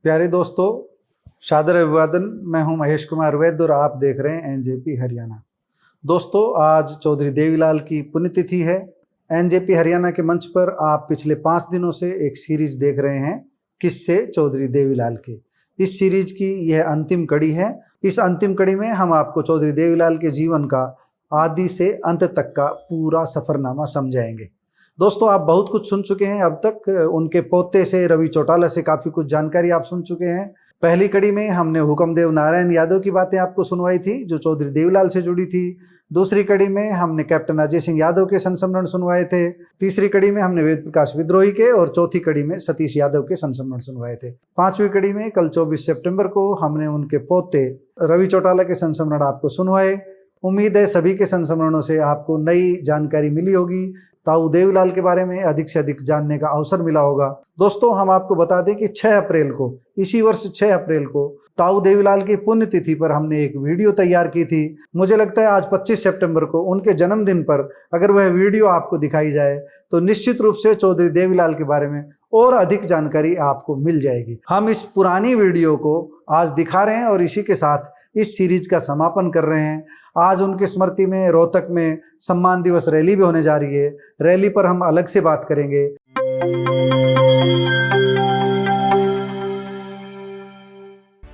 प्यारे दोस्तों, सादर अभिवादन। मैं हूं महेश कुमार वैद्य और आप देख रहे हैं एनजेपी हरियाणा। दोस्तों, आज चौधरी देवीलाल की पुण्यतिथि है। एनजेपी हरियाणा के मंच पर आप पिछले 5 दिनों से एक सीरीज देख रहे हैं, किस्से चौधरी देवीलाल के। इस सीरीज की यह अंतिम कड़ी है। इस अंतिम कड़ी में हम आपको चौधरी देवीलाल के जीवन का आदि से अंत तक का पूरा सफरनामा समझाएंगे। दोस्तों, आप बहुत कुछ सुन चुके हैं अब तक। उनके पोते से रवि चौटाला से काफ़ी कुछ जानकारी आप सुन चुके हैं। पहली कड़ी में हमने हुक्मदेव नारायण यादव की बातें आपको सुनवाई थी, जो चौधरी देवीलाल से जुड़ी थी। दूसरी कड़ी में हमने कैप्टन अजय सिंह यादव के संस्मरण सुनवाए थे। तीसरी कड़ी में हमने वेद प्रकाश विद्रोही के और चौथी कड़ी में सतीश यादव के संस्मरण सुनवाए थे। पांचवी कड़ी में कल 24 सितंबर को हमने उनके पोते रवि चौटाला के संस्मरण आपको सुनवाए। उम्मीद है सभी के संस्मरणों से आपको नई जानकारी मिली होगी, ताऊ देवीलाल के बारे में अधिक से अधिक जानने का अवसर मिला होगा। दोस्तों, हम आपको बता दें कि 6 अप्रैल को, इसी वर्ष 6 अप्रैल को ताऊ देवीलाल की पुण्यतिथि पर हमने एक वीडियो तैयार की थी। मुझे लगता है आज 25 सितंबर को उनके जन्मदिन पर अगर वह वीडियो आपको दिखाई जाए तो निश्चित रूप से चौधरी देवीलाल के बारे में और अधिक जानकारी आपको मिल जाएगी। हम इस पुरानी वीडियो को आज दिखा रहे हैं और इसी के साथ इस सीरीज का समापन कर रहे हैं। आज उनकी स्मृति में रोहतक में सम्मान दिवस रैली भी होने जा रही है। रैली पर हम अलग से बात करेंगे।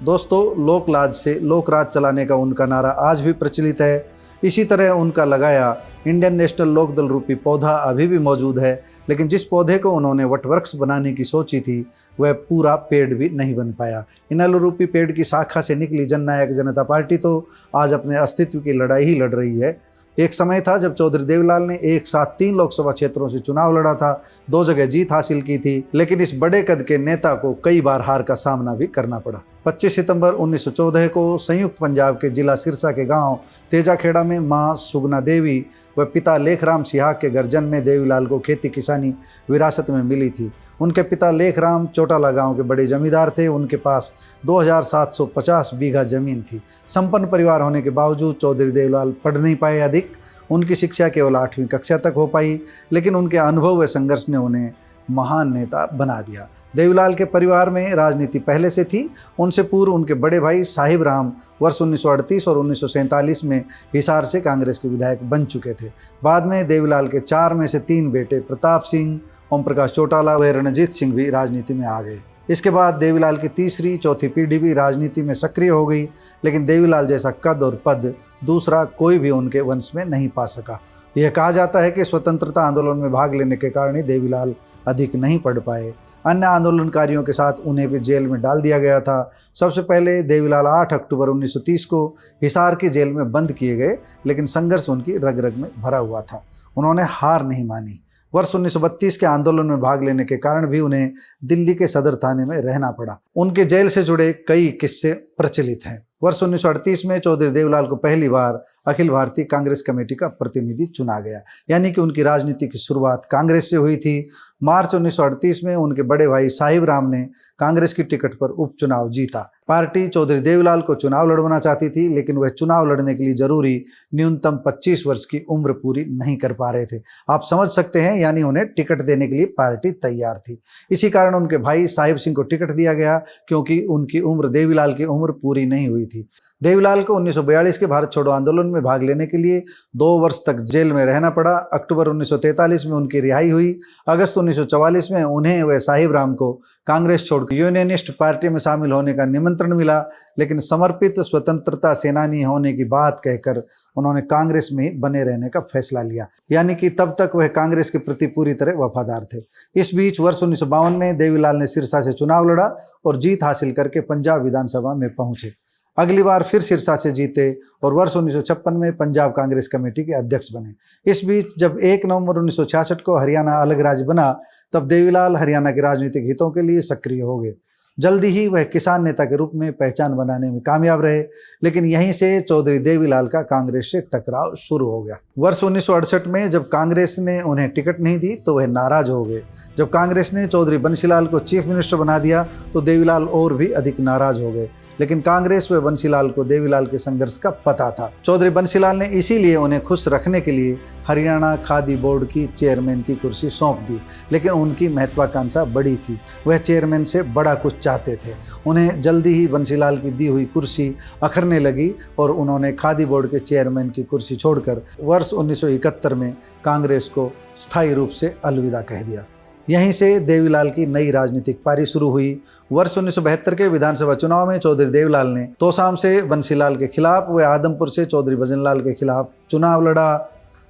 दोस्तों, लोक लाज से लोक राज चलाने का उनका नारा आज भी प्रचलित है। इसी तरह उनका लगाया इंडियन नेशनल लोकदल रूपी पौधा अभी भी मौजूद है, लेकिन जिस पौधे को उन्होंने वटवृक्ष बनाने की सोची थी वह पूरा पेड़ भी नहीं बन पाया। इनेलो रूपी पेड़ की शाखा से निकली जननायक जनता पार्टी तो आज अपने अस्तित्व की लड़ाई ही लड़ रही है। एक समय था जब चौधरी देवीलाल ने एक साथ 3 लोकसभा क्षेत्रों से चुनाव लड़ा था, 2 जगह जीत हासिल की थी, लेकिन इस बड़े कद के नेता को कई बार हार का सामना भी करना पड़ा। 25 सितंबर 1914 को संयुक्त पंजाब के जिला सिरसा के गांव तेजाखेड़ा में मां सुगना देवी व पिता लेखराम सिहाग के घर जन्मे देवीलाल को खेती किसानी विरासत में मिली थी। उनके पिता लेखराम चौटाला गांव के बड़े जमींदार थे। उनके पास 2750 बीघा जमीन थी। संपन्न परिवार होने के बावजूद चौधरी देवीलाल पढ़ नहीं पाए अधिक। उनकी शिक्षा केवल 8वीं कक्षा तक हो पाई, लेकिन उनके अनुभव व संघर्ष ने उन्हें महान नेता बना दिया। देवीलाल के परिवार में राजनीति पहले से थी। उनसे पूर्व उनके बड़े भाई साहिब राम वर्ष 1938 और 1947 में हिसार से कांग्रेस के विधायक बन चुके थे। बाद में देवीलाल के 4 में से 3 बेटे प्रताप सिंह, ओम प्रकाश चौटाला व रणजीत सिंह भी राजनीति में आ गए। इसके बाद देवीलाल की तीसरी चौथी पीढ़ी भी राजनीति में सक्रिय हो गई, लेकिन देवीलाल जैसा कद और पद दूसरा कोई भी उनके वंश में नहीं पा सका। यह कहा जाता है कि स्वतंत्रता आंदोलन में भाग लेने के कारण ही देवीलाल अधिक नहीं पढ़ पाए। अन्य आंदोलनकारियों के साथ उन्हें भी जेल में डाल दिया गया था। सबसे पहले देवीलाल 8 अक्टूबर 1930 को हिसार की जेल में बंद किए गए, लेकिन संघर्ष उनकी रग रग में भरा हुआ था। उन्होंने हार नहीं मानी। वर्ष 1932 के आंदोलन में भाग लेने के कारण भी उन्हें दिल्ली के सदर थाने में रहना पड़ा। उनके जेल से जुड़े कई किस्से प्रचलित हैं। वर्ष 1938 में चौधरी देवीलाल को पहली बार अखिल भारतीय कांग्रेस कमेटी का प्रतिनिधि चुना गया, यानी कि उनकी राजनीति की शुरुआत कांग्रेस से हुई थी। मार्च 1938 में उनके बड़े भाई साहिब राम ने कांग्रेस की टिकट पर उपचुनाव जीता। पार्टी चौधरी देवीलाल को चुनाव लड़वाना चाहती थी, लेकिन वह चुनाव लड़ने के लिए जरूरी न्यूनतम 25 वर्ष की उम्र पूरी नहीं कर पा रहे थे। आप समझ सकते हैं, यानी उन्हें टिकट देने के लिए पार्टी तैयार थी। इसी कारण उनके भाई साहिब सिंह को टिकट दिया गया, क्योंकि उनकी उम्र देवीलाल की उम्र पूरी नहीं हुई थी। देवीलाल को 1942 के भारत छोड़ो आंदोलन में भाग लेने के लिए 2 वर्ष तक जेल में रहना पड़ा। अक्टूबर 1943 में उनकी रिहाई हुई। अगस्त 1944 में उन्हें व साहिब राम को कांग्रेस छोड़कर यूनियनिस्ट पार्टी में शामिल होने का निमंत्रण मिला, लेकिन समर्पित स्वतंत्रता सेनानी होने की बात कहकर उन्होंने कांग्रेस में ही बने रहने का फैसला लिया, यानी कि तब तक वह कांग्रेस के प्रति पूरी तरह वफादार थे। इस बीच वर्ष 1952 में देवीलाल ने सिरसा से चुनाव लड़ा और जीत हासिल करके पंजाब विधानसभा में पहुंचे। अगली बार फिर सिरसा से जीते और वर्ष 1956 में पंजाब कांग्रेस कमेटी के अध्यक्ष बने। इस बीच जब 1 नवंबर 1966 को हरियाणा अलग राज्य बना, तब देवीलाल हरियाणा के राजनीतिक हितों के लिए सक्रिय हो गए। जल्दी ही वह किसान नेता के रूप में पहचान बनाने में कामयाब रहे, लेकिन यहीं से चौधरी देवीलाल का कांग्रेस से टकराव शुरू हो गया। वर्ष 1968 में जब कांग्रेस ने उन्हें टिकट नहीं दी तो वह नाराज हो गए। जब कांग्रेस ने चौधरी बंशीलाल को चीफ मिनिस्टर बना दिया तो देवीलाल और भी अधिक नाराज हो गए। लेकिन कांग्रेस व बंसीलाल को देवीलाल के संघर्ष का पता था। चौधरी बंसीलाल ने इसीलिए उन्हें खुश रखने के लिए हरियाणा खादी बोर्ड की चेयरमैन की कुर्सी सौंप दी, लेकिन उनकी महत्वाकांक्षा बड़ी थी। वह चेयरमैन से बड़ा कुछ चाहते थे। उन्हें जल्दी ही बंसीलाल की दी हुई कुर्सी अखरने लगी और उन्होंने खादी बोर्ड के चेयरमैन की कुर्सी छोड़कर वर्ष 1971 में कांग्रेस को स्थायी रूप से अलविदा कह दिया। यहीं से देवीलाल की नई राजनीतिक पारी शुरू हुई। वर्ष 1972 के विधानसभा चुनाव में चौधरी देवीलाल ने तोसाम से बंसीलाल के खिलाफ व आदमपुर से चौधरी भजनलाल के खिलाफ चुनाव लड़ा।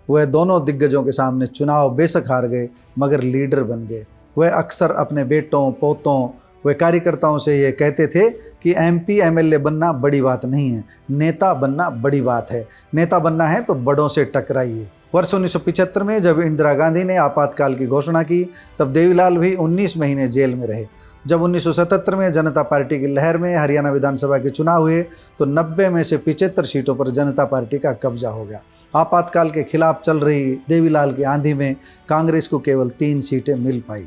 वह दोनों दिग्गजों के सामने चुनाव बेशक हार गए, मगर लीडर बन गए। वह अक्सर अपने बेटों, पोतों व कार्यकर्ताओं से ये कहते थे कि MP MLA बनना बड़ी बात नहीं है, नेता बनना बड़ी बात है। नेता बनना है तो बड़ों से टकराइए। वर्ष 1975 में जब इंदिरा गांधी ने आपातकाल की घोषणा की, तब देवीलाल भी 19 महीने जेल में रहे। जब 1977 में जनता पार्टी की लहर में हरियाणा विधानसभा के चुनाव हुए तो 90 में से 75 सीटों पर जनता पार्टी का कब्जा हो गया। आपातकाल के खिलाफ चल रही देवीलाल की आंधी में कांग्रेस को केवल 3 सीटें मिल पाई।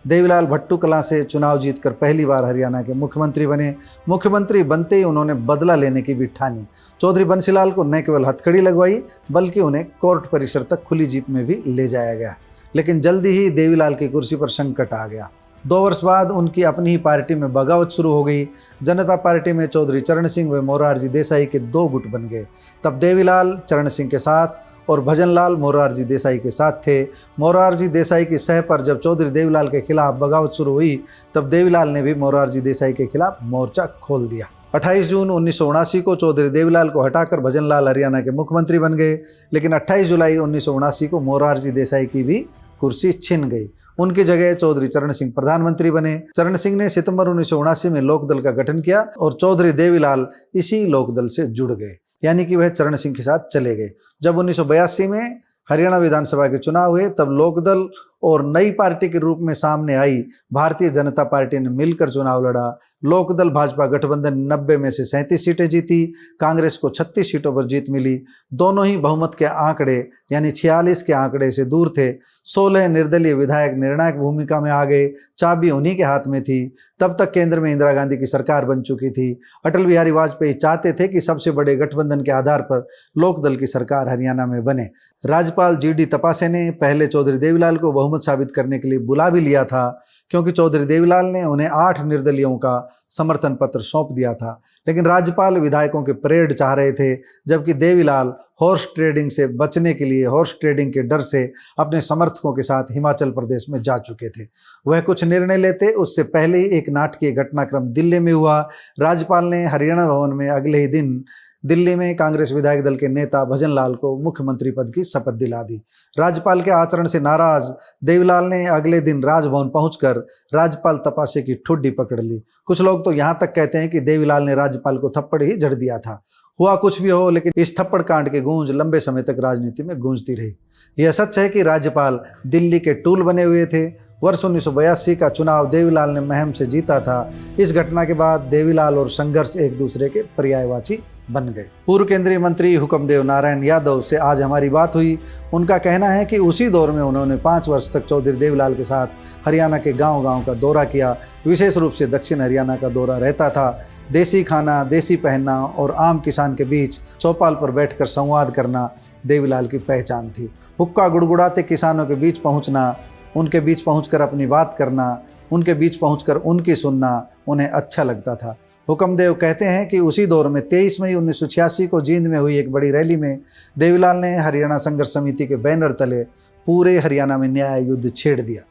देवीलाल भट्टू कलां से चुनाव जीतकर पहली बार हरियाणा के मुख्यमंत्री बने। मुख्यमंत्री बनते ही उन्होंने बदला लेने की भी ठानी। चौधरी बंसीलाल को न केवल हथकड़ी लगवाई, बल्कि उन्हें कोर्ट परिसर तक खुली जीप में भी ले जाया गया। लेकिन जल्दी ही देवीलाल की कुर्सी पर संकट आ गया। 2 वर्ष बाद उनकी अपनी ही पार्टी में बगावत शुरू हो गई। जनता पार्टी में चौधरी चरण सिंह व मोरारजी देसाई के 2 गुट बन गए। तब देवीलाल चरण सिंह के साथ और भजनलाल मोरारजी देसाई के साथ थे। मोरारजी देसाई की सह पर जब चौधरी देवीलाल के खिलाफ बगावत शुरू हुई, तब देवीलाल ने भी मोरारजी देसाई के खिलाफ मोर्चा खोल दिया। 28 जून 1979 को चौधरी देवीलाल को हटाकर भजनलाल हरियाणा के मुख्यमंत्री बन गए, लेकिन 28 जुलाई 1979 को मोरारजी देसाई की भी कुर्सी छिन गई। उनकी जगह चौधरी चरण सिंह प्रधानमंत्री बने। चरण सिंह ने सितंबर 1979 में लोकदल का गठन किया और चौधरी देवीलाल इसी लोकदल से जुड़ गए, यानी कि वह चरण सिंह के साथ चले गए। जब 1982 में हरियाणा विधानसभा के चुनाव हुए, तब लोकदल और नई पार्टी के रूप में सामने आई भारतीय जनता पार्टी ने मिलकर चुनाव लड़ा। लोकदल भाजपा गठबंधन 90 में से 37 सीटें जीती। कांग्रेस को 36 सीटों पर जीत मिली। दोनों ही बहुमत के आंकड़े यानी 46 के आंकड़े से दूर थे। 16 निर्दलीय विधायक निर्णायक भूमिका में आ गए। चाबी उन्हीं के हाथ में थी। तब तक केंद्र में इंदिरा गांधी की सरकार बन चुकी थी। अटल बिहारी वाजपेयी चाहते थे कि सबसे बड़े गठबंधन के आधार पर लोकदल की सरकार हरियाणा में बने। राज्यपाल GD तपासे ने पहले चौधरी देवीलाल को बहुमत साबित करने के लिए बुला भी लिया था, क्योंकि चौधरी देवीलाल ने उन्हें 8 निर्दलियों का समर्थन पत्र सौंप दिया था। लेकिन राज्यपाल विधायकों के परेड चाह रहे थे, जबकि देवीलाल हॉर्स ट्रेडिंग से बचने के लिए, हॉर्स ट्रेडिंग के डर से अपने समर्थकों के साथ हिमाचल प्रदेश में जा चुके थे। वह कुछ निर्णय लेते उससे पहले ही एक नाटकीय घटनाक्रम दिल्ली में हुआ। राज्यपाल ने हरियाणा भवन में अगले ही दिन दिल्ली में कांग्रेस विधायक दल के नेता भजनलाल को मुख्यमंत्री पद की शपथ दिला दी। राज्यपाल के आचरण से नाराज देवीलाल ने अगले दिन राजभवन पहुंचकर राज्यपाल तपासे की ठुड्डी पकड़ ली। कुछ लोग तो यहां तक कहते हैं कि देवीलाल ने राज्यपाल को थप्पड़ ही जड़ दिया था। हुआ कुछ भी हो, लेकिन इस थप्पड़ कांड की गूंज लंबे समय तक राजनीति में गूंजती रही। यह सच है कि राज्यपाल दिल्ली के टूल बने हुए थे। वर्ष 1982 का चुनाव देवीलाल ने मुहिम से जीता था। इस घटना के बाद देवीलाल और संघर्ष एक दूसरे के पर्यायवाची बन गए। पूर्व केंद्रीय मंत्री हुक्मदेव नारायण यादव से आज हमारी बात हुई। उनका कहना है कि उसी दौर में उन्होंने 5 वर्ष तक चौधरी देवीलाल के साथ हरियाणा के गांव-गांव का दौरा किया। विशेष रूप से दक्षिण हरियाणा का दौरा रहता था। देसी खाना, देसी पहनना और आम किसान के बीच चौपाल पर बैठकर संवाद करना देवीलाल की पहचान थी। हुक्का गुड़गुड़ाते किसानों के बीच पहुंचना, उनके बीच पहुंचकर अपनी बात करना, उनके बीच पहुंचकर उनकी सुनना उन्हें अच्छा लगता था। हुक्मदेव कहते हैं कि उसी दौर में 23 मई 1986 को जींद में हुई एक बड़ी रैली में देवीलाल ने हरियाणा संघर्ष समिति के बैनर तले पूरे हरियाणा में न्याय युद्ध छेड़ दिया।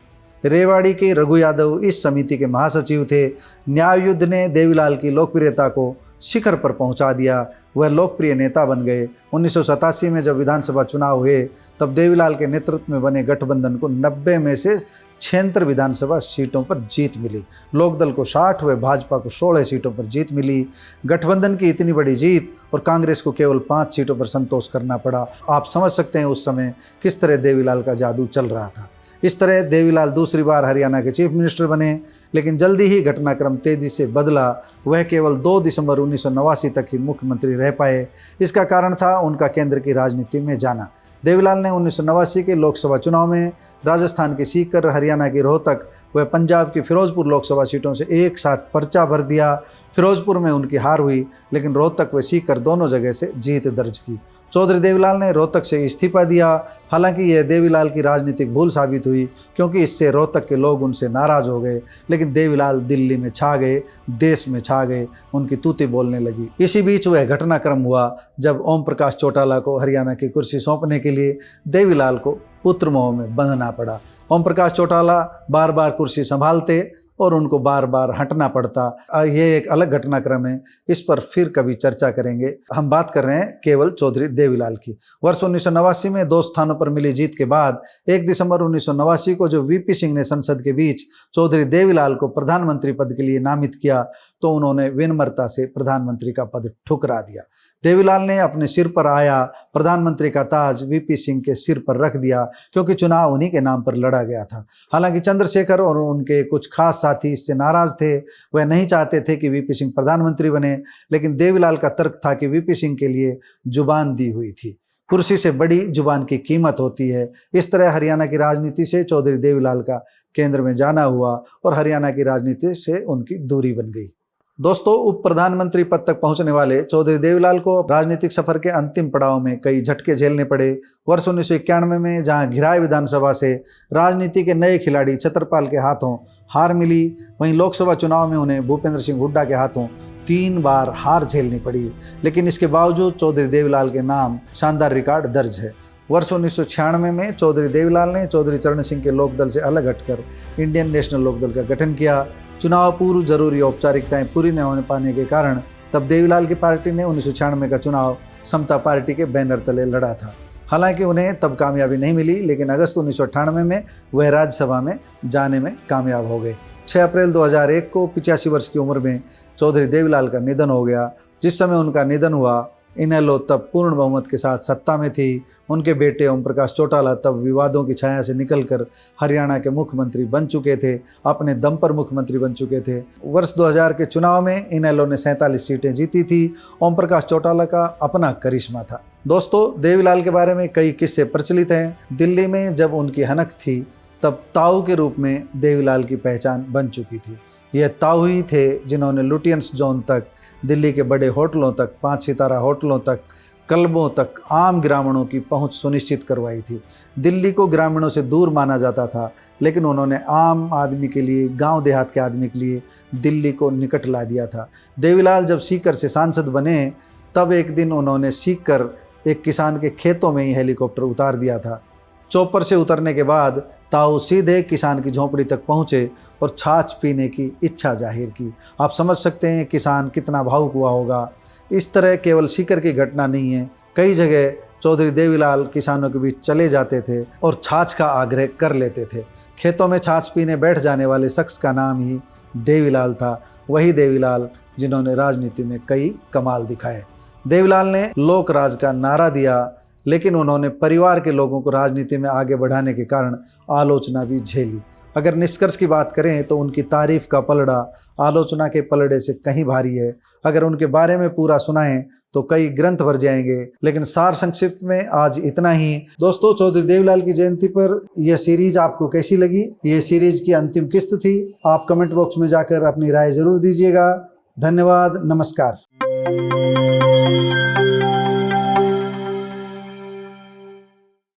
रेवाड़ी के रघु यादव इस समिति के महासचिव थे। न्याय युद्ध ने देवीलाल की लोकप्रियता को शिखर पर पहुंचा दिया। वह लोकप्रिय नेता बन गए। 1987 में जब विधानसभा चुनाव हुए, तब देवीलाल के नेतृत्व में बने गठबंधन को 90 में से 76 विधानसभा सीटों पर जीत मिली। लोकदल को 60 व भाजपा को 16 सीटों पर जीत मिली। गठबंधन की इतनी बड़ी जीत और कांग्रेस को केवल 5 सीटों पर संतोष करना पड़ा। आप समझ सकते हैं उस समय किस तरह देवीलाल का जादू चल रहा था। इस तरह देवीलाल दूसरी बार हरियाणा के चीफ मिनिस्टर बने, लेकिन जल्दी ही घटनाक्रम तेजी से बदला। वह केवल 2 दिसंबर 1989 तक ही मुख्यमंत्री रह पाए। इसका कारण था उनका केंद्र की राजनीति में जाना। देवीलाल ने 1989 के लोकसभा चुनाव में राजस्थान के सीकर, हरियाणा की रोहतक, वह पंजाब की फिरोजपुर लोकसभा सीटों से एक साथ पर्चा भर दिया। फिरोजपुर में उनकी हार हुई, लेकिन रोहतक व सीकर दोनों जगह से जीत दर्ज की। चौधरी देवीलाल ने रोहतक से इस्तीफा दिया। हालांकि यह देवीलाल की राजनीतिक भूल साबित हुई, क्योंकि इससे रोहतक के लोग उनसे नाराज हो गए। लेकिन देवीलाल दिल्ली में छा गए, देश में छा गए, उनकी तूती बोलने लगी। इसी बीच वह घटनाक्रम हुआ जब ओम प्रकाश चौटाला को हरियाणा की कुर्सी सौंपने के लिए देवीलाल को पुत्र मोह में बंधना पड़ा। ओम प्रकाश चौटाला बार बार कुर्सी संभालते और उनको बार बार हटना पड़ता। ये एक अलग घटनाक्रम है, इस पर फिर कभी चर्चा करेंगे। हम बात कर रहे हैं केवल चौधरी देवीलाल की। वर्ष 1989 में 2 स्थानों पर मिली जीत के बाद 1 दिसंबर 1989 को जो वीपी सिंह ने संसद के बीच चौधरी देवीलाल को प्रधानमंत्री पद के लिए नामित किया, तो उन्होंने विनम्रता से प्रधानमंत्री का पद ठुकरा दिया। देवीलाल ने अपने सिर पर आया प्रधानमंत्री का ताज वीपी सिंह के सिर पर रख दिया, क्योंकि चुनाव उन्हीं के नाम पर लड़ा गया था। हालांकि चंद्रशेखर और उनके कुछ खास साथी इससे नाराज थे। वह नहीं चाहते थे कि वीपी सिंह प्रधानमंत्री बने, लेकिन देवीलाल का तर्क था कि वीपी सिंह के लिए जुबान दी हुई थी, कुर्सी से बड़ी जुबान की कीमत होती है। इस तरह हरियाणा की राजनीति से चौधरी देवीलाल का केंद्र में जाना हुआ और हरियाणा की राजनीति से उनकी दूरी बन गई। दोस्तों, उप प्रधानमंत्री पद तक पहुंचने वाले चौधरी देवीलाल को राजनीतिक सफर के अंतिम पड़ाव में कई झटके झेलने पड़े। वर्ष 1991 में जहां घिराई विधानसभा से राजनीति के नए खिलाड़ी छतरपाल के हाथों हार मिली, वहीं लोकसभा चुनाव में उन्हें भूपेंद्र सिंह हुड्डा के हाथों 3 बार हार झेलनी पड़ी। लेकिन इसके बावजूद चौधरी देवीलाल के नाम शानदार रिकॉर्ड दर्ज है। वर्ष 1996 में चौधरी देवीलाल ने चौधरी चरण सिंह के लोकदल से अलग हटकर इंडियन नेशनल लोकदल का गठन किया। चुनाव पूर्व जरूरी औपचारिकताएं पूरी न होने पाने के कारण तब देवीलाल की पार्टी ने 1996 का चुनाव समता पार्टी के बैनर तले लड़ा था। हालांकि उन्हें तब कामयाबी नहीं मिली, लेकिन अगस्त 1998 में वह राज्यसभा में जाने में कामयाब हो गए। 6 अप्रैल 2001 को 85 वर्ष की उम्र में चौधरी देवीलाल का निधन हो गया। जिस समय उनका निधन हुआ, इनेलो तब पूर्ण बहुमत के साथ सत्ता में थी। उनके बेटे ओम प्रकाश चौटाला तब विवादों की छाया से निकलकर हरियाणा के मुख्यमंत्री बन चुके थे, अपने दम पर मुख्यमंत्री बन चुके थे। वर्ष 2000 के चुनाव में इनेलो ने 47 सीटें जीती थी। ओम प्रकाश चौटाला का अपना करिश्मा था। दोस्तों, देवीलाल के बारे में कई किस्से प्रचलित हैं। दिल्ली में जब उनकी हनक थी, तब ताऊ के रूप में देवीलाल की पहचान बन चुकी थी। यह ताऊ ही थे जिन्होंने लुटियंस जोन तक, दिल्ली के बड़े होटलों तक, 5 सितारा होटलों तक, क्लबों तक आम ग्रामीणों की पहुंच सुनिश्चित करवाई थी। दिल्ली को ग्रामीणों से दूर माना जाता था, लेकिन उन्होंने आम आदमी के लिए, गांव देहात के आदमी के लिए दिल्ली को निकट ला दिया था। देवीलाल जब सीकर से सांसद बने, तब एक दिन उन्होंने सीकर एक किसान के खेतों में ही हेलीकॉप्टर उतार दिया था। चौपर से उतरने के बाद ताऊ सीधे किसान की झोंपड़ी तक पहुंचे और छाछ पीने की इच्छा जाहिर की। आप समझ सकते हैं किसान कितना भावुक हुआ होगा। इस तरह केवल सीकर की घटना नहीं है, कई जगह चौधरी देवीलाल किसानों के बीच चले जाते थे और छाछ का आग्रह कर लेते थे। खेतों में छाछ पीने बैठ जाने वाले शख्स का नाम ही देवीलाल था। वही देवीलाल जिन्होंने राजनीति में कई कमाल दिखाए। देवीलाल ने लोक राज का नारा दिया, लेकिन उन्होंने परिवार के लोगों को राजनीति में आगे बढ़ाने के कारण आलोचना भी झेली। अगर निष्कर्ष की बात करें तो उनकी तारीफ का पलड़ा आलोचना के पलड़े से कहीं भारी है। अगर उनके बारे में पूरा सुनाएं तो कई ग्रंथ भर जाएंगे, लेकिन सार संक्षिप्त में आज इतना ही। दोस्तों, चौधरी देवीलाल की जयंती पर यह सीरीज आपको कैसी लगी? ये सीरीज की अंतिम किस्त थी। आप कमेंट बॉक्स में जाकर अपनी राय जरूर दीजिएगा। धन्यवाद, नमस्कार।